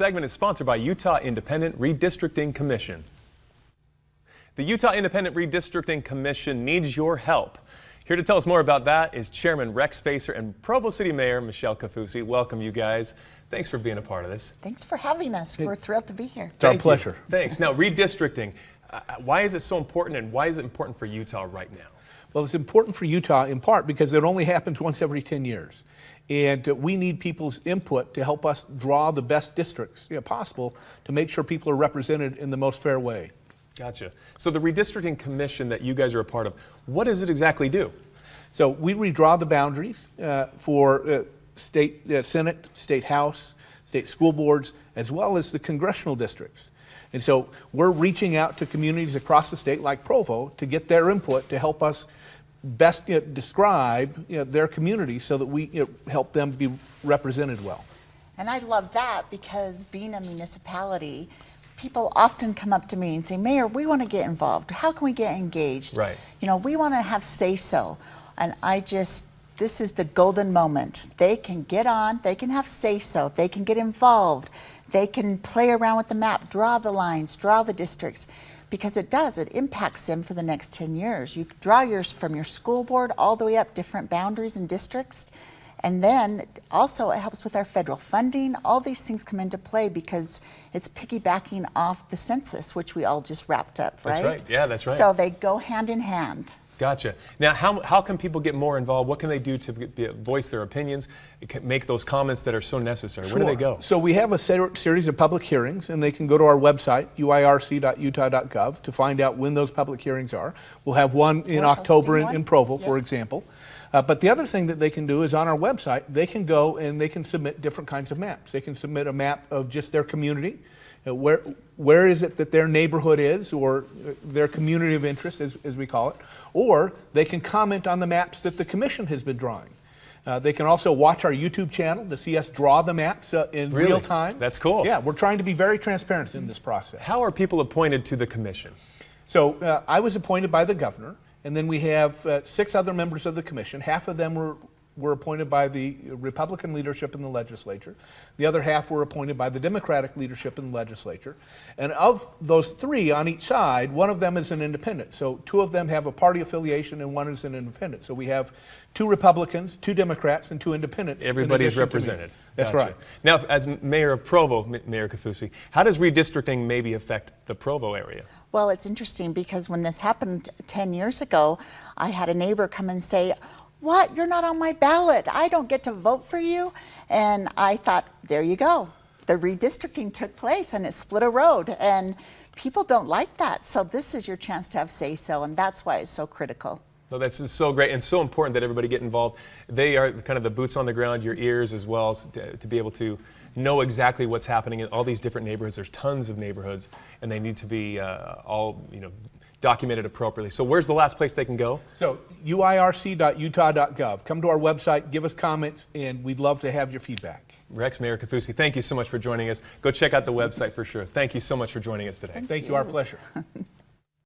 segment is sponsored by Utah Independent Redistricting Commission. The Utah Independent Redistricting Commission needs your help. Here to tell us more about that is Chairman Rex Facer and Provo City Mayor Michelle Kaufusi. Welcome, you guys. Thanks for being a part of this. Thanks for having us. We're thrilled to be here. It's our pleasure. Thanks. Now, redistricting, why is it so important, and why is it important for Utah right now? Well, it's important for Utah in part because it only happens once every 10 years. And we need people's input to help us draw the best districts possible to make sure people are represented in the most fair way. Gotcha. So the redistricting commission that you guys are a part of, what does it exactly do? So we redraw the boundaries for state Senate, state House, state school boards, as well as the congressional districts. And so we're reaching out to communities across the state like Provo to get their input to help us best describe their community so that we help them be represented well. And I love that because being a municipality, people often come up to me and say, Mayor, we want to get involved. How can we get engaged? Right. We want to have say-so. And this is the golden moment. They can get on, they can have say-so, they can get involved, they can play around with the map, draw the lines, draw the districts, because it impacts them for the next 10 years. You draw yours from your school board all the way up, different boundaries and districts. And then also it helps with our federal funding. All these things come into play because it's piggybacking off the census, which we all just wrapped up, right? That's right. Yeah, that's right. So they go hand in hand. Gotcha. Now, how can people get more involved? What can they do to voice their opinions, make those comments that are so necessary? Sure. Where do they go? So we have a series of public hearings, and they can go to our website, uirc.utah.gov, to find out when those public hearings are. We'll have one in October in Provo, for example. But the other thing that they can do is on our website, they can go and they can submit different kinds of maps. They can submit a map of just their community. Where is it that their neighborhood is, or their community of interest, as we call it, or they can comment on the maps that the commission has been drawing. They can also watch our YouTube channel to see us draw the maps in real time. That's cool. Yeah, we're trying to be very transparent in this process. How are people appointed to the commission? So I was appointed by the governor, and then we have 6 other members of the commission. Half of them were appointed by the Republican leadership in the legislature. The other half were appointed by the Democratic leadership in the legislature. And of those 3 on each side, one of them is an independent. So 2 of them have a party affiliation and 1 is an independent. So we have 2 Republicans, 2 Democrats, and 2 independents. Everybody's represented. That's right. Now, as mayor of Provo, Mayor Kaufusi, how does redistricting maybe affect the Provo area? Well, it's interesting because when this happened 10 years ago, I had a neighbor come and say, what? You're not on my ballot. I don't get to vote for you. And I thought, there you go. The redistricting took place and it split a road. And people don't like that. So this is your chance to have say-so. And that's why it's so critical. No, that's just so great and so important that everybody get involved. They are kind of the boots on the ground, your ears as well, to be able to know exactly what's happening in all these different neighborhoods. There's tons of neighborhoods, and they need to be all documented appropriately. So where's the last place they can go? So uirc.utah.gov. Come to our website, give us comments, and we'd love to have your feedback. Rex, Mayor Kaufusi, thank you so much for joining us. Go check out the website for sure. Thank you so much for joining us today. Thank you. Our pleasure.